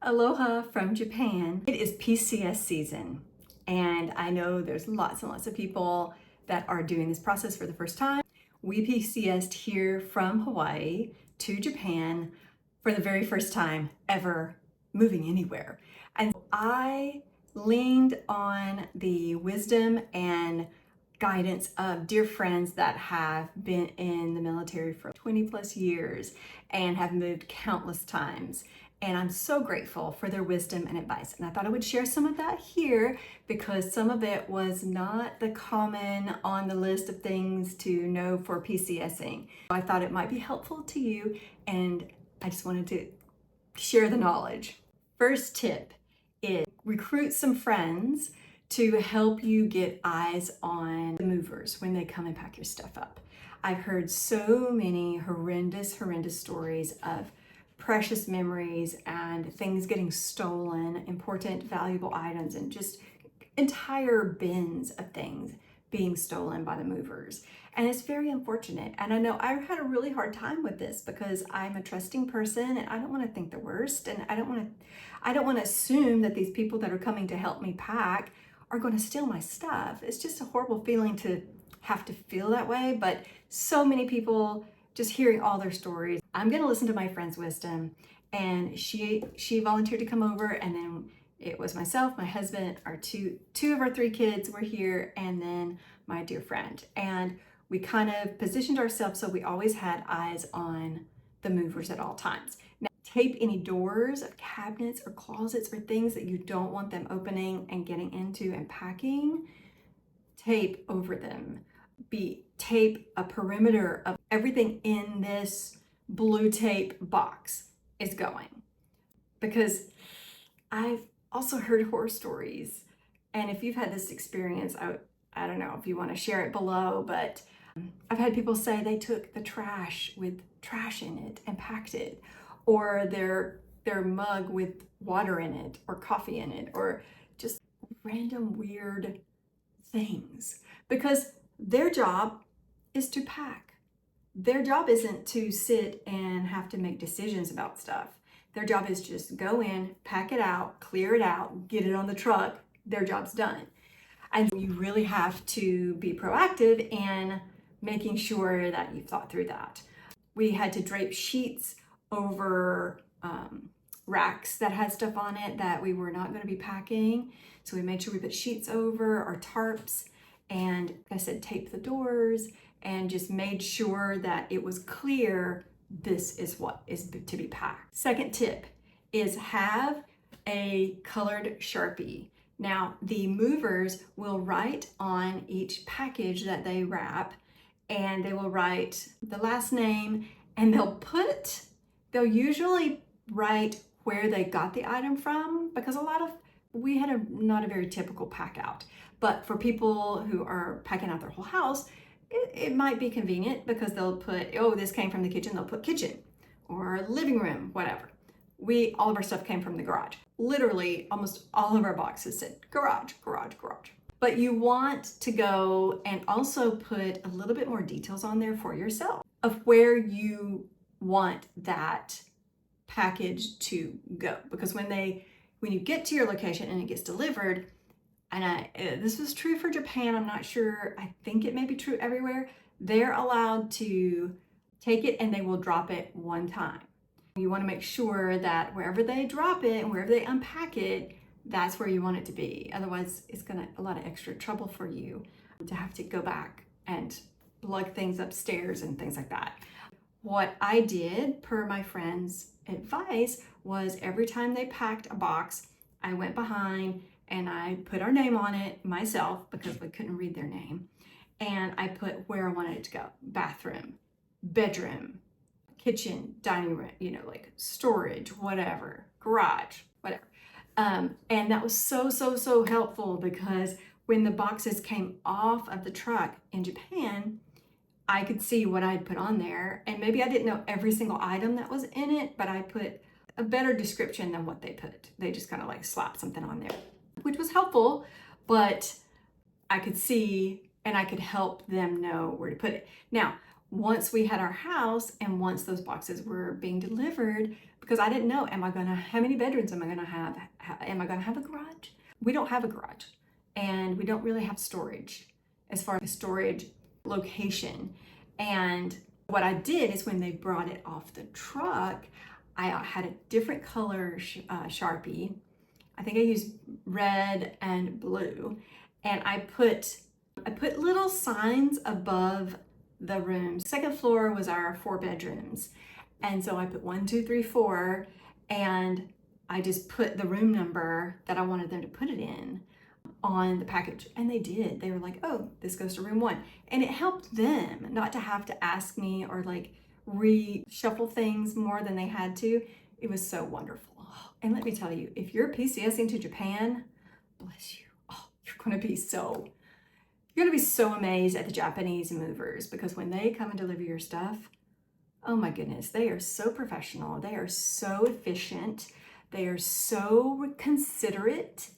Aloha from Japan. It is PCS season, and I know there's lots and lots of people that are doing this process for the first time. We PCSed here from Hawaii to Japan for the very first time ever moving anywhere. And I leaned on the wisdom and guidance of dear friends that have been in the military for 20 plus years and have moved countless times. And I'm so grateful for their wisdom and advice. And I thought I would share some of that here because some of it was not the common on the list of things to know for PCSing. I thought it might be helpful to you, and I just wanted to share the knowledge. First tip is recruit some friends to help you get eyes on the movers when they come and pack your stuff up. I've heard so many horrendous stories of precious memories and things getting stolen, important, valuable items, and just entire bins of things being stolen by the movers. And it's very unfortunate. And I know I've had a really hard time with this because I'm a trusting person and I don't want to think the worst. And I don't want to assume that these people that are coming to help me pack are going to steal my stuff. It's just a horrible feeling to have to feel that way. But so many people, just hearing all their stories, I'm going to listen to my friend's wisdom. And she volunteered to come over, and then it was myself, my husband, our two of our three kids were here, and then my dear friend. And we kind of positioned ourselves so we always had eyes on the movers at all times. Now, tape any doors of cabinets or closets or things that you don't want them opening and getting into and packing. Tape over them. Tape a perimeter of everything in this blue tape box is going. Because I've also heard horror stories, and if you've had this experience, I don't know if you want to share it below, but I've had people say they took the trash with trash in it and packed it, or their mug with water in it or coffee in it, or just random weird things, because their job is to pack. Their job isn't to sit and have to make decisions about stuff. Their job is just go in, pack it out, clear it out, get it on the truck. Their job's done. And you really have to be proactive in making sure that you've thought through that. We had to drape sheets over racks that had stuff on it that we were not going to be packing. So we made sure we put sheets over our tarps, and like I said, tape the doors, and just made sure that it was clear this is what is to be packed. Second tip is have a colored Sharpie. Now, the movers will write on each package that they wrap, and they will write the last name, and they'll usually write where they got the item from, because we had not a very typical pack out. But for people who are packing out their whole house, it might be convenient because they'll put, oh, this came from the kitchen, they'll put kitchen or living room, whatever. All of our stuff came from the garage. Literally, almost all of our boxes said garage. But you want to go and also put a little bit more details on there for yourself of where you want that package to go. Because when you get to your location and it gets delivered, and this was true for Japan, I'm not sure, I think it may be true everywhere, they're allowed to take it and they will drop it one time. You want to make sure that wherever they drop it and wherever they unpack it, that's where you want it to be. Otherwise, it's a lot of extra trouble for you to have to go back and lug things upstairs and things like that. What I did, per my friend's advice, was every time they packed a box, I went behind and I put our name on it myself because we couldn't read their name. And I put where I wanted it to go. Bathroom, bedroom, kitchen, dining room, like storage, whatever, garage, whatever. And that was so helpful because when the boxes came off of the truck in Japan, I could see what I'd put on there. And maybe I didn't know every single item that was in it, but I put a better description than what they put. They just kind of like slapped something on there, which was helpful, but I could see and I could help them know where to put it. Now, once we had our house and once those boxes were being delivered, because I didn't know, how many bedrooms am I gonna have? Am I gonna have a garage? We don't have a garage, and we don't really have storage as far as storage location. And what I did is when they brought it off the truck, I had a different color Sharpie. I think I used red and blue, and I put little signs above the rooms. Second floor was our 4 bedrooms, and so I put 1, 2, 3, 4, and I just put the room number that I wanted them to put it in on the package, and they did. They were like, oh, this goes to room 1, and it helped them not to have to ask me or like reshuffle things more than they had to. It was so wonderful. And let me tell you, if you're PCSing to Japan, bless you, you're gonna be so amazed at the Japanese movers, because when they come and deliver your stuff, oh my goodness, they are so professional. They are so efficient. They are so considerate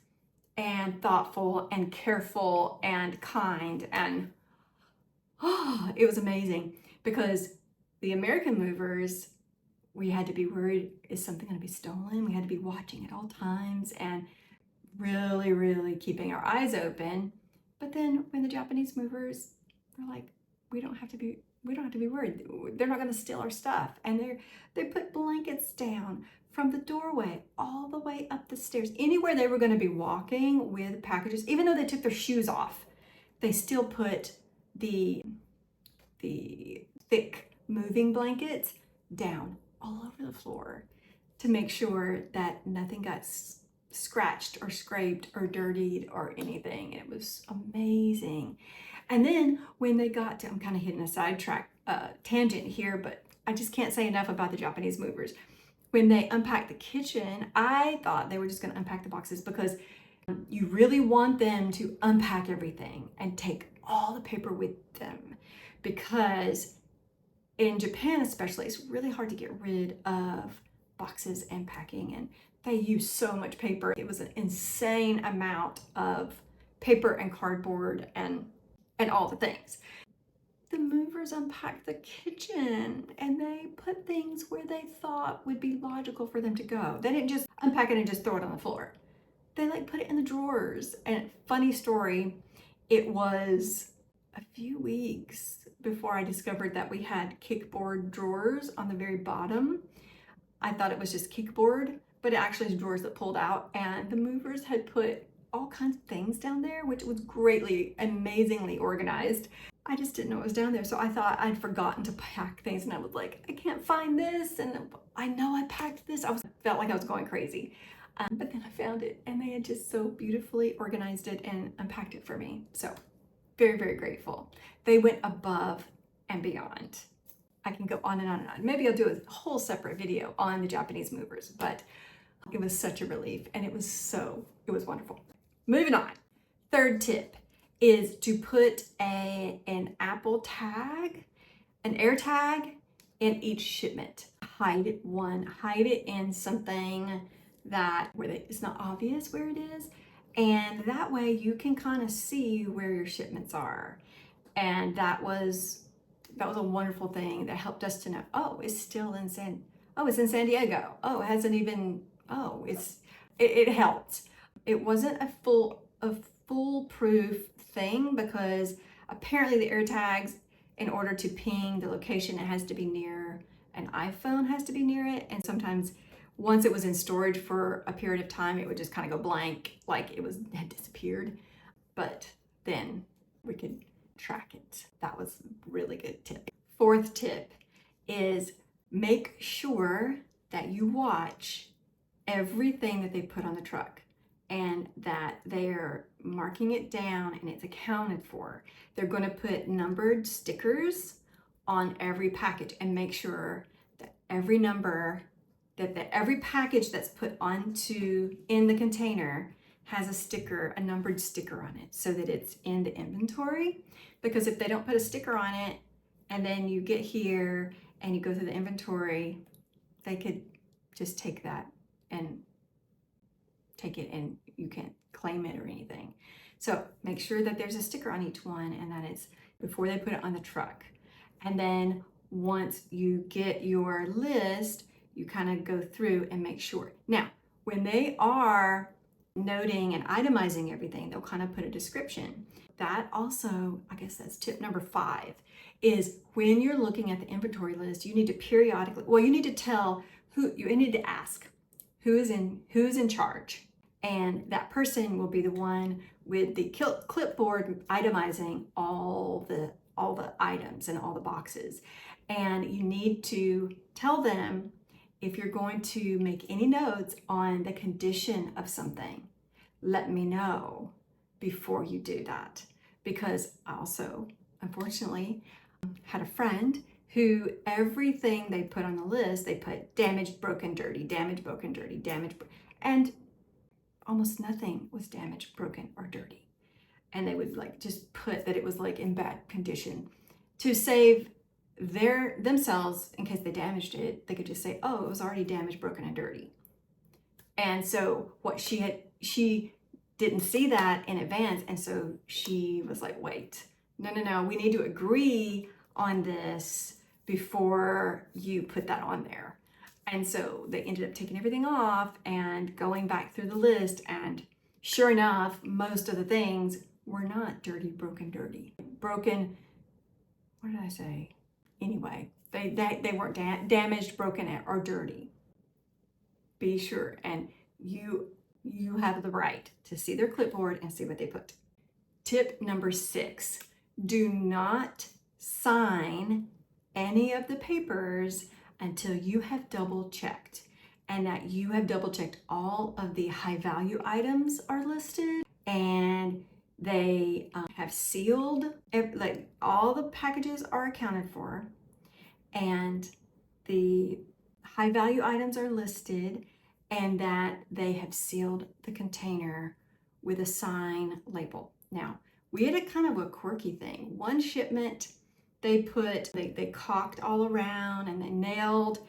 and thoughtful and careful and kind. And it was amazing, because the American movers, we had to be worried, is something going to be stolen? We had to be watching at all times and really, really keeping our eyes open. But then when the Japanese movers were like, we don't have to be worried. They're not going to steal our stuff. And they put blankets down from the doorway all the way up the stairs. Anywhere they were going to be walking with packages, even though they took their shoes off, they still put the thick moving blankets down all over the floor to make sure that nothing got scratched or scraped or dirtied or anything. It was amazing. And then when they got to, I'm kind of hitting a sidetrack tangent here, but I just can't say enough about the Japanese movers. When they unpacked the kitchen, I thought they were just going to unpack the boxes, because you really want them to unpack everything and take all the paper with them, because in Japan especially, it's really hard to get rid of boxes and packing, and they use so much paper. It was an insane amount of paper and cardboard and all the things. The movers unpacked the kitchen and they put things where they thought would be logical for them to go. They didn't just unpack it and just throw it on the floor. They like put it in the drawers. And funny story, it was a few weeks before I discovered that we had kickboard drawers on the very bottom. I thought it was just kickboard, but it actually is drawers that pulled out, and the movers had put all kinds of things down there, which was amazingly organized. I just didn't know it was down there, so I thought I'd forgotten to pack things, and I was like, I can't find this, and I know I packed this. Felt like I was going crazy. But then I found it, and they had just so beautifully organized it and unpacked it for me. So very, very grateful. They went above and beyond. I can go on and on and on. Maybe I'll do a whole separate video on the Japanese movers, but it was such a relief, and it was wonderful. Moving on. Third tip is to put an Apple tag, an air tag in each shipment. Hide it in something where it's not obvious where it is, and that way you can kind of see where your shipments are. And that was a wonderful thing that helped us to know, it's still in it's in San Diego. It helped. It wasn't a foolproof thing, because apparently the air tags, in order to ping the location, it has to be near an iPhone, has to be near it. And sometimes once it was in storage for a period of time, it would just kind of go blank, like it had disappeared. But then we could track it. That was a really good tip. Fourth tip is make sure that you watch everything that they put on the truck, and that they're marking it down and it's accounted for. They're going to put numbered stickers on every package, and make sure that every package that's put in the container has a numbered sticker on it, so that it's in the inventory. Because if they don't put a sticker on it, and then you get here and you go through the inventory, they could just take that and you can't claim it or anything. So make sure that there's a sticker on each one, and that it's before they put it on the truck. And then once you get your list, you kind of go through and make sure. Now, when they are noting and itemizing everything, they'll kind of put a description. That also, I guess that's tip number 5, is when you're looking at the inventory list, you need to periodically, well, you need to tell who, you need to ask who's in charge. And that person will be the one with the clipboard itemizing all the items and all the boxes. And you need to tell them if you're going to make any notes on the condition of something, let me know before you do that. Because I also, unfortunately, had a friend who everything they put on the list, they put damaged, broken, dirty, damaged, broken, dirty, and almost nothing was damaged, broken, or dirty. And they would like just put that it was like in bad condition to save themselves in case they damaged it. They could just say, oh, it was already damaged, broken, and dirty. And so what she didn't see that in advance, and so she was like, wait, no, we need to agree on this before you put that on there. And so they ended up taking everything off and going back through the list, and sure enough, most of the things were not dirty, broken, dirty. Broken, what did I say? Anyway, they weren't damaged, broken, or dirty. Be sure, and you have the right to see their clipboard and see what they put. Tip number 6, do not sign any of the papers until you have double checked, and that you have double checked all of the high value items are listed, and they have sealed, like all the packages are accounted for, and the high value items are listed, and that they have sealed the container with a sign label. Now, we had a kind of a quirky thing. One shipment, they caulked all around and they nailed,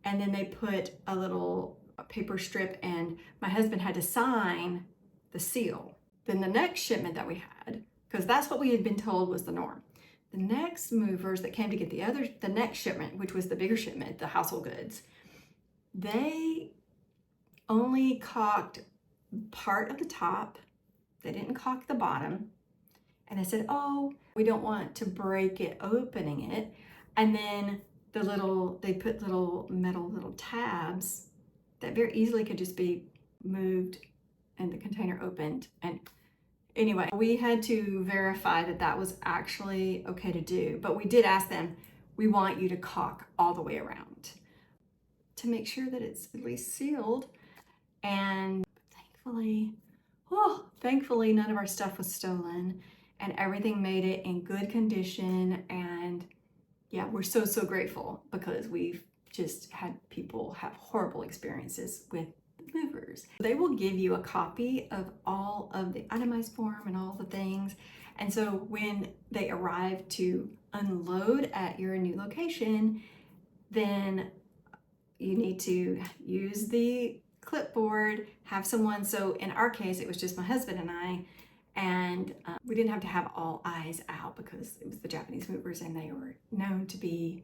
and then they put a little paper strip, and my husband had to sign the seal. Then the next shipment that we had, because that's what we had been told was the norm. The next movers that came to get the next shipment, which was the bigger shipment, the household goods, they only caulked part of the top. They didn't caulk the bottom. And I said, oh, we don't want to break it opening it. And then they put little metal tabs that very easily could just be moved and the container opened. And anyway, we had to verify that that was actually okay to do. But we did ask them, we want you to caulk all the way around to make sure that it's at least sealed. And thankfully none of our stuff was stolen, and everything made it in good condition. And yeah, we're so grateful, because we've just had people have horrible experiences with movers. They will give you a copy of all of the itemized form and all the things. And so when they arrive to unload at your new location, then you need to use the clipboard, have someone. So in our case, it was just my husband and I, and we didn't have to have all eyes out because it was the Japanese movers and they were known to be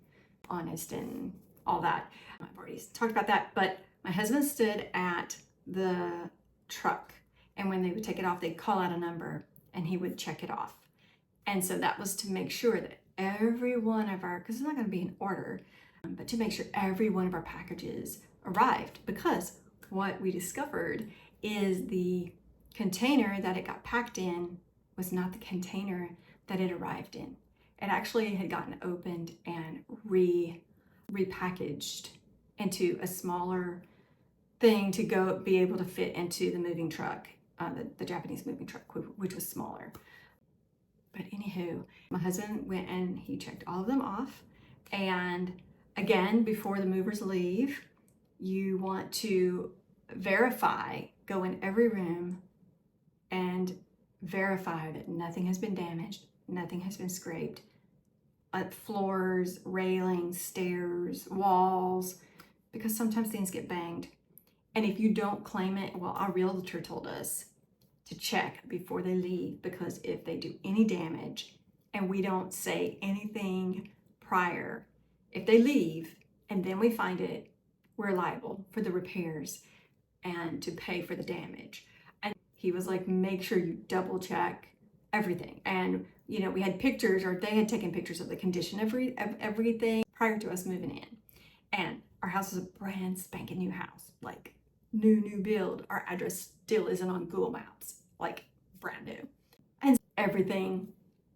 honest and all that. I've already talked about that, but my husband stood at the truck, and when they would take it off, they'd call out a number and he would check it off. And so that was to make sure that every one of our, because it's not going to be in order, but to make sure every one of our packages arrived, because what we discovered is the container that it got packed in was not the container that it arrived in. It actually had gotten opened and repackaged into a smaller thing to go be able to fit into the moving truck, the Japanese moving truck, which was smaller. But anywho, my husband went and he checked all of them off. And again, before the movers leave, you want to verify, go in every room and verify that nothing has been damaged, nothing has been scraped. Floors, railings, stairs, walls, because sometimes things get banged. And if you don't claim it, well, our realtor told us to check before they leave, because if they do any damage and we don't say anything prior. If they leave and then we find it, we're liable for the repairs and to pay for the damage. And he was like, make sure you double check everything. And you know, we had pictures, or they had taken pictures of the condition of everything prior to us moving in. And our house is a brand spanking new house, like new build. Our address still isn't on Google Maps, like brand new. And everything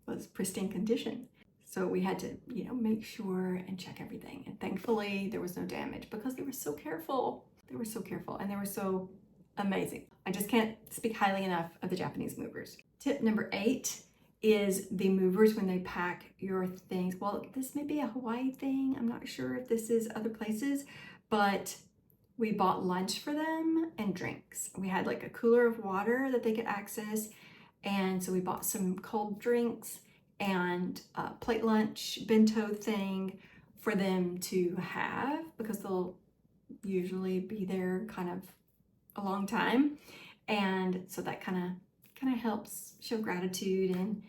was pristine condition. So we had to, you know, make sure and check everything. And thankfully there was no damage because they were so careful. They were so careful and they were so amazing. I just can't speak highly enough of the Japanese movers. Tip number 8 is the movers when they pack your things. Well, this may be a Hawaii thing. I'm not sure if this is other places, but we bought lunch for them and drinks. We had like a cooler of water that they could access. And so we bought some cold drinks and a plate lunch bento thing for them to have because they'll usually be there kind of a long time. And so that kind of helps show gratitude and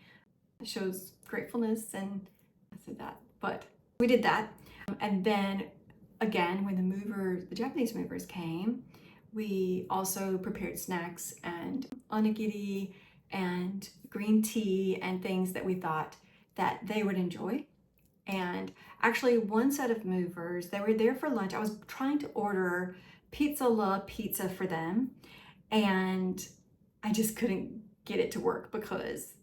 shows gratefulness, and I said that, but we did that. And then again, when the Japanese movers came, we also prepared snacks and onigiri and green tea and things that we thought that they would enjoy. And actually one set of movers, they were there for lunch. I was trying to order pizza for them and I just couldn't get it to work because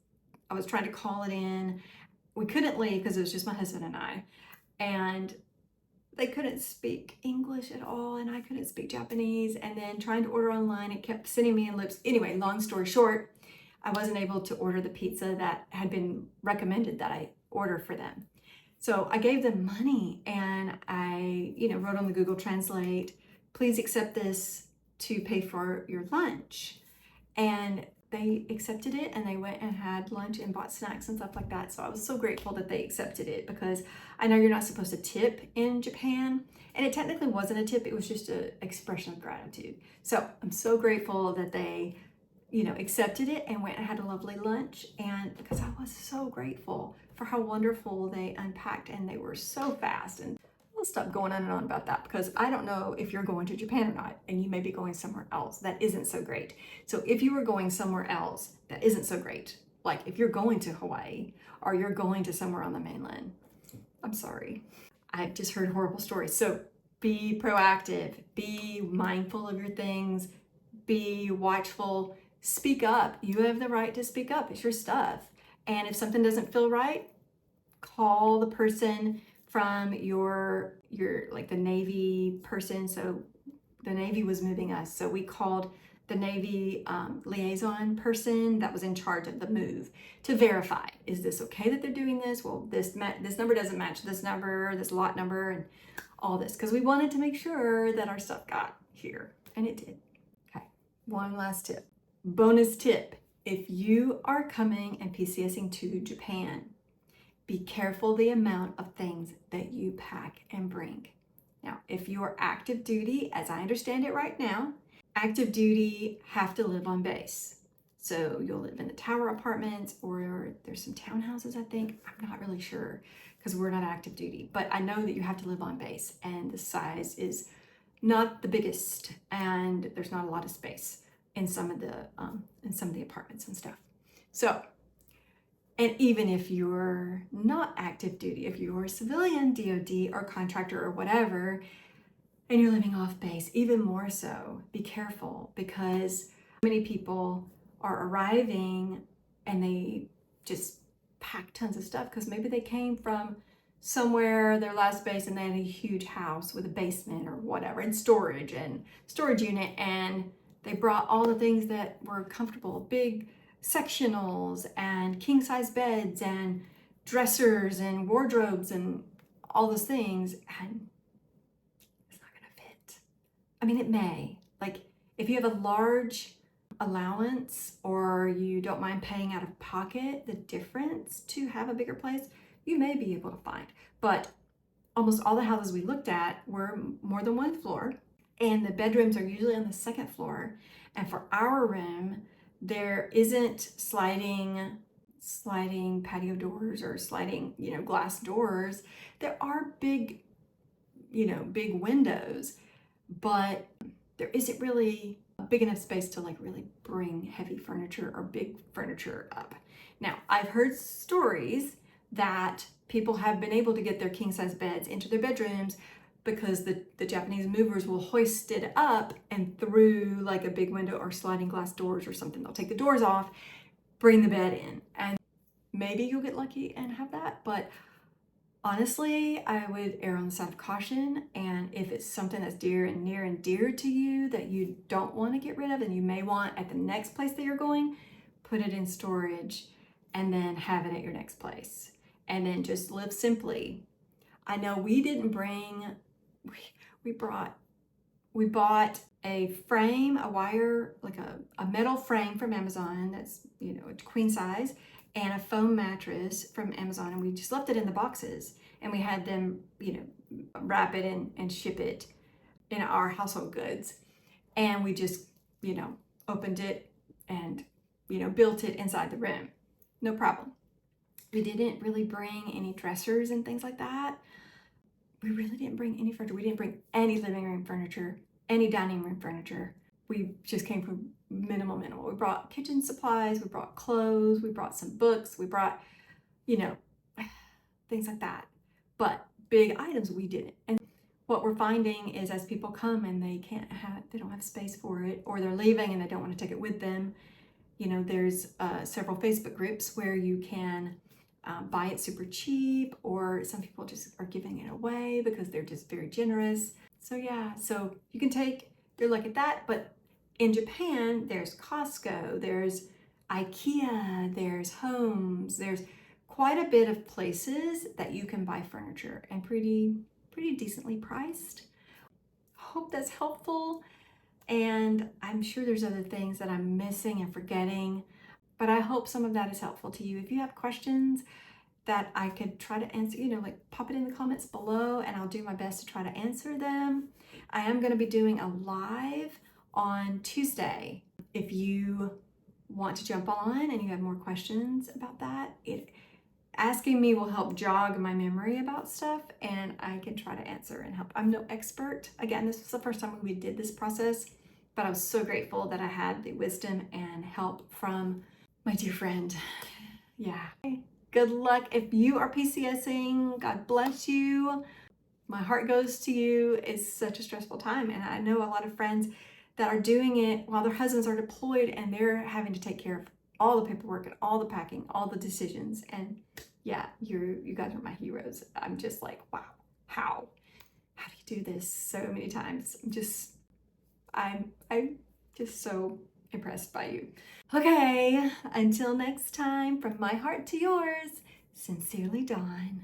I was trying to call it in. We couldn't leave because it was just my husband and I, and they couldn't speak English at all and I couldn't speak Japanese, and then trying to order online, it kept sending me in loops. Anyway, long story short, I wasn't able to order the pizza that had been recommended that I order for them. So I gave them money and I, you know, wrote on the Google Translate, please accept this to pay for your lunch. And they accepted it and they went and had lunch and bought snacks and stuff like that. So I was so grateful that they accepted it because I know you're not supposed to tip in Japan, and it technically wasn't a tip, it was just an expression of gratitude. So I'm so grateful that they, you know, accepted it and went and had a lovely lunch, and because I was so grateful for how wonderful they unpacked and they were so fast. And I'll stop going on and on about that because I don't know if you're going to Japan or not, and you may be going somewhere else that isn't so great. So if you were going somewhere else that isn't so great, like if you're going to Hawaii or you're going to somewhere on the mainland, I'm sorry. I've just heard horrible stories. So be proactive, be mindful of your things, be watchful, speak up. You have the right to speak up. It's your stuff. And if something doesn't feel right, call the person from your like the Navy person. So the Navy was moving us, so we called the Navy liaison person that was in charge of the move to verify, is this okay that they're doing this? Well, this number doesn't match this number, this lot number, and all this, because we wanted to make sure that our stuff got here, and it did. Okay, one last tip, bonus tip. If you are coming and PCSing to Japan, be careful the amount of things that you pack and bring. Now, if you are active duty, as I understand it right now, active duty have to live on base. So you'll live in the tower apartments, or there's some townhouses, I think. I'm not really sure because we're not active duty, but I know that you have to live on base, and the size is not the biggest, and there's not a lot of space in some of the apartments and stuff. So, and even if you're not active duty, if you're a civilian, DoD or contractor or whatever, and you're living off base, even more so, be careful, because many people are arriving and they just pack tons of stuff because maybe they came from somewhere, their last base, and they had a huge house with a basement or whatever, and storage unit, and they brought all the things that were comfortable, big sectionals and king size beds and dressers and wardrobes and all those things, and it's not gonna fit. I mean, it may. Like, if you have a large allowance or you don't mind paying out of pocket the difference to have a bigger place, you may be able to find. But almost all the houses we looked at were more than one floor, and the bedrooms are usually on the second floor. And for our room, there isn't sliding sliding patio doors or sliding, glass doors. There are big, big windows, but there isn't really a big enough space to like really bring heavy furniture or big furniture up. Now, I've heard stories that people have been able to get their king size beds into their bedrooms because the Japanese movers will hoist it up and through like a big window or sliding glass doors or something. They'll take the doors off, bring the bed in, and maybe you'll get lucky and have that. But honestly, I would err on the side of caution. And if it's something that's near and dear to you that you don't want to get rid of and you may want at the next place that you're going, put it in storage and then have it at your next place. And then just live simply. I know we didn't bring, we bought a frame, a wire, like a metal frame from Amazon that's, a queen size, and a foam mattress from Amazon. And we just left it in the boxes and we had them, wrap it and ship it in our household goods. And we just, opened it and, built it inside the room. No problem. We didn't really bring any dressers and things like that. We really didn't bring any furniture. We didn't bring any living room furniture, any dining room furniture. We just came from minimal. We brought kitchen supplies, we brought clothes, we brought some books, we brought, things like that. But big items we didn't. And what we're finding is as people come and they don't have space for it, or they're leaving and they don't want to take it with them, there's several Facebook groups where you can buy it super cheap, or some people just are giving it away because they're just very generous. So yeah, so you can take your look at that. But in Japan, there's Costco, there's IKEA, there's Homes, there's quite a bit of places that you can buy furniture and pretty decently priced. Hope that's helpful. And I'm sure there's other things that I'm missing and forgetting, but I hope some of that is helpful to you. If you have questions that I could try to answer, pop it in the comments below and I'll do my best to try to answer them. I am going to be doing a live on Tuesday. If you want to jump on and you have more questions about that, asking me will help jog my memory about stuff and I can try to answer and help. I'm no expert. Again, this was the first time we did this process, but I was so grateful that I had the wisdom and help from my dear friend. Yeah. Good luck if you are PCSing. God bless you. My heart goes to you. It's such a stressful time. And I know a lot of friends that are doing it while their husbands are deployed and they're having to take care of all the paperwork and all the packing, all the decisions. And yeah, you guys are my heroes. I'm just like, wow, how do you do this so many times? I'm just so impressed by you. Okay, until next time, from my heart to yours, sincerely, Dawn.